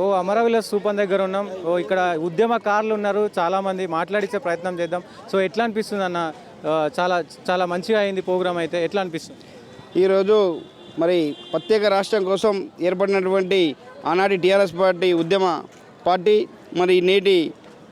ఓ అమరవీల స్థూపం దగ్గర ఉన్నాం. ఓ ఇక్కడ ఉద్యమకారులు ఉన్నారు, చాలామంది మాట్లాడించే ప్రయత్నం చేద్దాం. సో ఎట్లా అనిపిస్తుంది అన్న? చాలా చాలా మంచిగా అయింది ప్రోగ్రామ్ అయితే. ఎట్లా అనిపిస్తుంది? ఈరోజు మరి ప్రత్యేక రాష్ట్రం కోసం ఏర్పడినటువంటి ఆనాటి టీఆర్ఎస్ పార్టీ మరి నేటి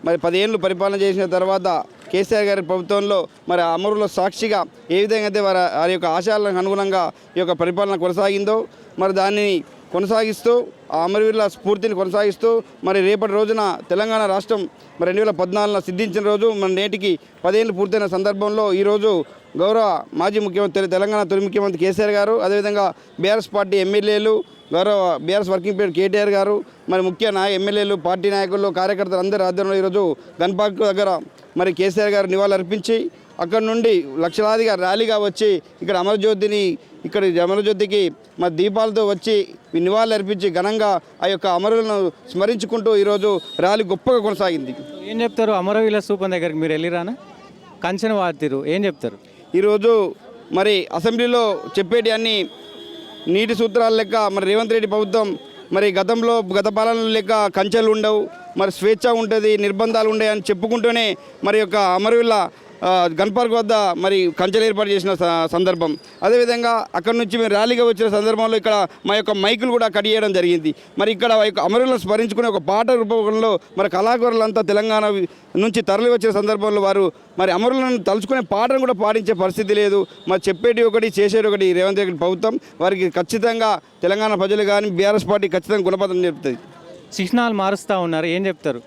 మరి 10 ఏళ్ళు పరిపాలన చేసిన తర్వాత కేసీఆర్ గారి ప్రభుత్వంలో మరి అమరుల సాక్షిగా ఏ విధంగా అయితే వారి యొక్క ఆశయాలకు అనుగుణంగా ఈ యొక్క పరిపాలన కొనసాగిందో మరి దాన్ని కొనసాగిస్తూ ఆ అమరవీరుల స్ఫూర్తిని కొనసాగిస్తూ మరి రేపటి రోజున తెలంగాణ రాష్ట్రం మరి 2014లో సిద్ధించిన రోజు మన నేటికి 10 ఏళ్ళు పూర్తయిన సందర్భంలో ఈరోజు గౌరవ మాజీ ముఖ్యమంత్రి తెలంగాణ తొలి ముఖ్యమంత్రి కేసీఆర్ గారు, అదేవిధంగా బీఆర్ఎస్ పార్టీ ఎమ్మెల్యేలు, గౌరవ బీఆర్ఎస్ వర్కింగ్ ప్రెసిడెంట్ కేటీఆర్ గారు, మరి ముఖ్య ఎమ్మెల్యేలు, పార్టీ నాయకులు, కార్యకర్తలు అందరి ఆధ్వర్యంలో ఈరోజు గన్ పార్క్ దగ్గర మరి కేసీఆర్ గారు నివాళులర్పించి అక్కడ నుండి లక్షలాదిగా ర్యాలీగా వచ్చి ఇక్కడ అమరజ్యోతికి మరి దీపాలతో వచ్చి నివాళులర్పించి ఘనంగా ఆ యొక్క అమరులను స్మరించుకుంటూ ఈరోజు ర్యాలీ గొప్పగా కొనసాగింది. ఏం చెప్తారు? అమరవీల స్థూపం దగ్గరికి మీరు వెళ్ళిరానా? కంచెన వార్తిరు ఏం చెప్తారు? ఈరోజు మరి అసెంబ్లీలో చెప్పేటి అన్ని నీటి సూత్రాల లెక్క మరి రేవంత్ రెడ్డి ప్రభుత్వం మరి గత పాలన లెక్క కంచెలు ఉండవు, మరి స్వేచ్ఛ ఉంటుంది, నిర్బంధాలు ఉండవు అని చెప్పుకుంటూనే మరి యొక్క అమరవీరుల గన్ పార్క్ వద్ద మరి కంచెలు ఏర్పాటు చేసిన సందర్భం. అదేవిధంగా అక్కడి నుంచి మేము ర్యాలీగా వచ్చిన సందర్భంలో ఇక్కడ మా యొక్క మైకులు కూడా కట్ చేయడం జరిగింది. మరి ఇక్కడ అమరులను స్మరించుకునే ఒక పాట రూపంలో మరి కళాకారులంతా తెలంగాణ నుంచి తరలి వచ్చిన సందర్భంలో వారు మరి అమరులను తలుచుకునే పాటను కూడా పాటించే పరిస్థితి లేదు. మరి చెప్పేటి ఒకటి చేసేటి ఒకటి రేవంత్ రెడ్డి ప్రభుత్వం. వారికి ఖచ్చితంగా తెలంగాణ ప్రజలు కానీ బీఆర్ఎస్ పార్టీ ఖచ్చితంగా గుణపథం చెప్తుంది. చిహ్నాలు మారుస్తూ ఉన్నారు, ఏం చెప్తారు?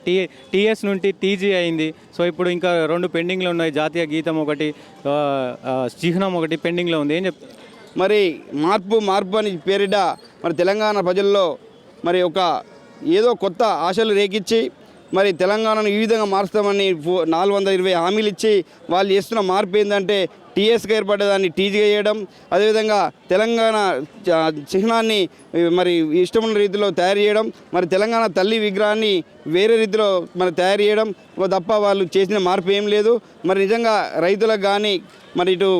టీఎస్ నుండి టీజీ అయింది. సో ఇప్పుడు ఇంకా 2 పెండింగ్లో ఉన్నాయి. జాతీయ గీతం ఒకటి, చిహ్నం ఒకటి పెండింగ్లో ఉంది. ఏం చెప్తారు? మరి మార్పు అని పేరిట మరి తెలంగాణ ప్రజల్లో మరి ఒక ఏదో కొత్త ఆశలు రేకిచ్చి మరి తెలంగాణను ఈ విధంగా మారుస్తామని 420 హామీలు ఇచ్చి వాళ్ళు చేస్తున్న మార్పు ఏంటంటే టీఎస్గా ఏర్పడేదాన్ని టీజీగా చేయడం, అదేవిధంగా తెలంగాణ చిహ్నాన్ని మరి ఇష్టమైన రీతిలో తయారు చేయడం, మరి తెలంగాణ తల్లి విగ్రహాన్ని వేరే రీతిలో మరి తయారు చేయడం తప్ప వాళ్ళు చేసిన మార్పు ఏం లేదు. మరి నిజంగా రైతులకు కానీ మరి ఇటు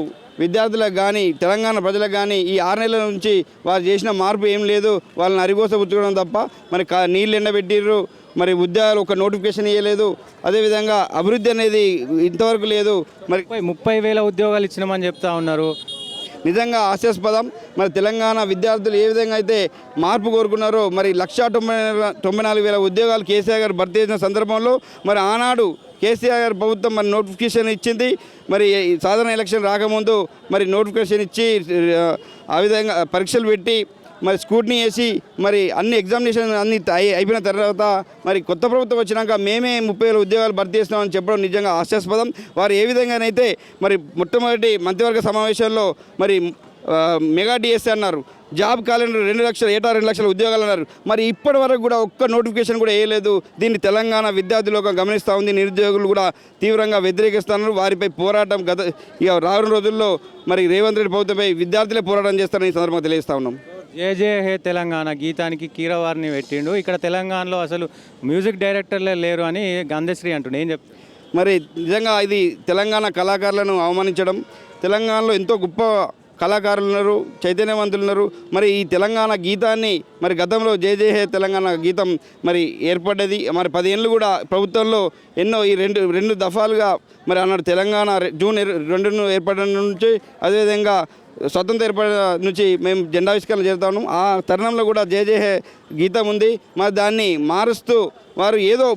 విద్యార్థులకు కానీ తెలంగాణ ప్రజలకు కానీ ఈ 6 నెలల నుంచి వారు చేసిన మార్పు ఏం లేదు. వాళ్ళని అరిగోస పుచ్చుకోవడం తప్ప మరి నీళ్ళు ఎండబెట్టిర్రు, మరి ఉద్యోగాలు ఒక నోటిఫికేషన్ ఇవ్వలేదు, అదేవిధంగా అభివృద్ధి అనేది ఇంతవరకు లేదు. మరి 30,000 ఉద్యోగాలు ఇచ్చినామని చెప్తా ఉన్నారు. నిజంగా హాస్యాస్పదం. మరి తెలంగాణ విద్యార్థులు ఏ విధంగా అయితే మార్పు కోరుకున్నారో మరి 1,94,000 ఉద్యోగాలు కేసీఆర్ గారు భర్తీ చేసిన సందర్భంలో మరి ఆనాడు కేసీఆర్ గారి ప్రభుత్వం మరి నోటిఫికేషన్ ఇచ్చింది. మరి సాధారణ ఎలక్షన్ రాకముందు మరి నోటిఫికేషన్ ఇచ్చి ఆ విధంగా పరీక్షలు పెట్టి మరి స్కూట్నీ వేసి మరి అన్ని ఎగ్జామినేషన్ అన్ని అయిపోయిన తర్వాత మరి కొత్త ప్రభుత్వం వచ్చినాక మేమే 30,000 ఉద్యోగాలు భర్తీ చేస్తున్నామని చెప్పడం నిజంగా హాస్యాస్పదం. వారు ఏ విధంగానైతే మరి మొట్టమొదటి మంత్రివర్గ సమావేశంలో మరి మెగా డిఎస్సీ అన్నారు, జాబ్ క్యాలెండర్ 2 లక్షల ఉద్యోగాలు అన్నారు. మరి ఇప్పటి వరకు కూడా ఒక్క నోటిఫికేషన్ కూడా వేయలేదు. దీన్ని తెలంగాణ విద్యార్థులు గమనిస్తూ ఉంది. నిరుద్యోగులు కూడా తీవ్రంగా వ్యతిరేకిస్తున్నారు. వారిపై పోరాటం ఇక రానున్న రోజుల్లో మరి రేవంత్ రెడ్డి ప్రభుత్వంపై విద్యార్థులే పోరాటం చేస్తారని ఈ సందర్భంగా తెలియజేస్తా ఉన్నాం. జయ హే తెలంగాణ గీతానికి కీరవారిని పెట్టిండు. ఇక్కడ తెలంగాణలో అసలు మ్యూజిక్ డైరెక్టర్లే లేరు అని గంధశ్రీ అంటుండే. ఏం చెప్తారు? మరి నిజంగా ఇది తెలంగాణ కళాకారులను అవమానించడం. తెలంగాణలో ఎంతో గొప్ప కళాకారులు ఉన్నారు, చైతన్యవంతులు ఉన్నారు. మరి ఈ తెలంగాణ గీతాన్ని మరి గతంలో జయ హే తెలంగాణ గీతం మరి ఏర్పడ్డది. మరి 10 ఏళ్ళు కూడా ప్రభుత్వంలో ఎన్నో ఈ రెండు దఫాలుగా మరి అన్నాడు తెలంగాణ జూన్ 2 ఏర్పడిన నుంచి, అదేవిధంగా స్వతంత్ర ఏర్పడిన నుంచి మేము జెండావిష్కరణ చేస్తా ఉన్నాం. ఆ తరుణంలో కూడా జయ హే గీతం ఉంది. మరి దాన్ని మారుస్తూ వారు ఏదో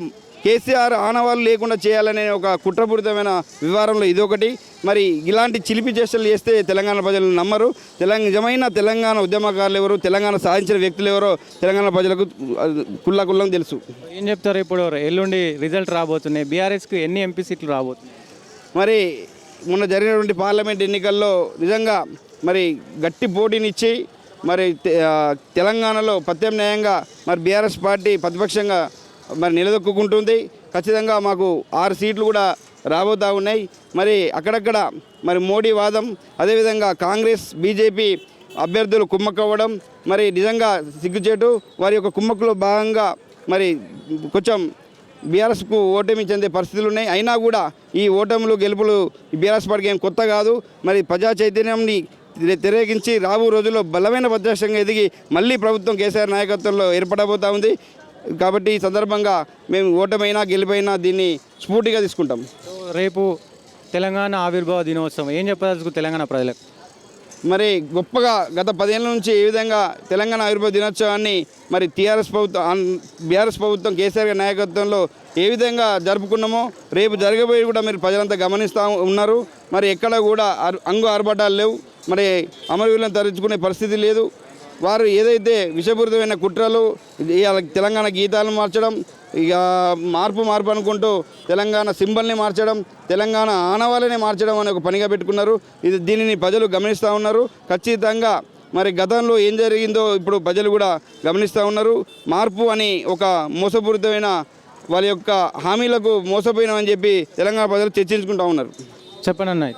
కేసీఆర్ ఆనవాళ్ళు లేకుండా చేయాలనే ఒక కుట్రపూరితమైన వివరంలో ఇదొకటి. మరి ఇలాంటి చిలిపి చేష్టలు చేస్తే తెలంగాణ ప్రజలు నమ్మరు. నిజమైన తెలంగాణ ఉద్యమకారులు ఎవరు, తెలంగాణ సాధించిన వ్యక్తులు ఎవరో తెలంగాణ ప్రజలకు కుల్లం తెలుసు. ఏం చెప్తారు? ఇప్పుడు ఎల్లుండి రిజల్ట్ రాబోతున్నాయి. బీఆర్ఎస్కి ఎన్ని ఎంపీ సీట్లు రాబోతున్నాయి? మరి మొన్న జరిగినటువంటి పార్లమెంట్ ఎన్నికల్లో నిజంగా మరి గట్టి పోటీనిచ్చి మరి తెలంగాణలో ప్రత్యామ్నాయంగా మరి బీఆర్ఎస్ పార్టీ ప్రతిపక్షంగా మరి నిలదొక్కుంటుంది. ఖచ్చితంగా మాకు 6 సీట్లు కూడా రాబోతూ ఉన్నాయి. మరి అక్కడక్కడ మరి మోడీ వాదం, అదేవిధంగా కాంగ్రెస్ బీజేపీ అభ్యర్థులు కుమ్మక్కవ్వడం మరి నిజంగా సిగ్గుచేటు. వారి యొక్క కుమ్మక్కులో భాగంగా మరి కొంచెం బీఆర్ఎస్కు ఓటమి చెందే పరిస్థితులు ఉన్నాయి. అయినా కూడా ఈ ఓటములు గెలుపులు బీఆర్ఎస్ పార్టీకి ఏం కొత్త కాదు. మరి ప్రజా చైతన్యంని తెరేగించి రాబో రోజుల్లో బలమైన ప్రతిపక్షంగా ఎదిగి మళ్ళీ ప్రభుత్వం కేసీఆర్ నాయకత్వంలో ఏర్పడబోతా ఉంది. కాబట్టి ఈ సందర్భంగా మేము ఓటమైనా గెలిపోయినా దీన్ని స్ఫూర్తిగా తీసుకుంటాం. సో రేపు తెలంగాణ ఆవిర్భావ దినోత్సవం ఏం చెప్పదలుచుకు తెలంగాణ ప్రజలకు? మరి గొప్పగా గత 10 ఏళ్ళ నుంచి ఏ విధంగా తెలంగాణ ఆవిర్భావ దినోత్సవాన్ని మరి బీఆర్ఎస్ ప్రభుత్వం కేసీఆర్ గారి నాయకత్వంలో ఏ విధంగా జరుపుకున్నామో రేపు జరగబోయి కూడా మీరు ప్రజలంతా గమనిస్తూ ఉన్నారు. మరి ఎక్కడ కూడా అంగు ఆర్భటాలు లేవు. మరి అమరవీరులను తరచుకునే పరిస్థితి లేదు. వారు ఏదైతే విషపూరితమైన కుట్రలు తెలంగాణ గీతాలను మార్చడం, ఇక మార్పు అనుకుంటూ తెలంగాణ సింబల్ని మార్చడం, తెలంగాణ ఆనవాళ్ళని మార్చడం అనే ఒక పనిగా పెట్టుకున్నారు. దీనిని ప్రజలు గమనిస్తూ ఉన్నారు. ఖచ్చితంగా మరి గతంలో ఏం జరిగిందో ఇప్పుడు ప్రజలు కూడా గమనిస్తూ ఉన్నారు. మార్పు అని ఒక మోసపూరితమైన వాళ్ళ యొక్క హామీలకు మోసపోయినామని చెప్పి తెలంగాణ ప్రజలు చర్చించుకుంటూ ఉన్నారు. చెప్పండి అన్న.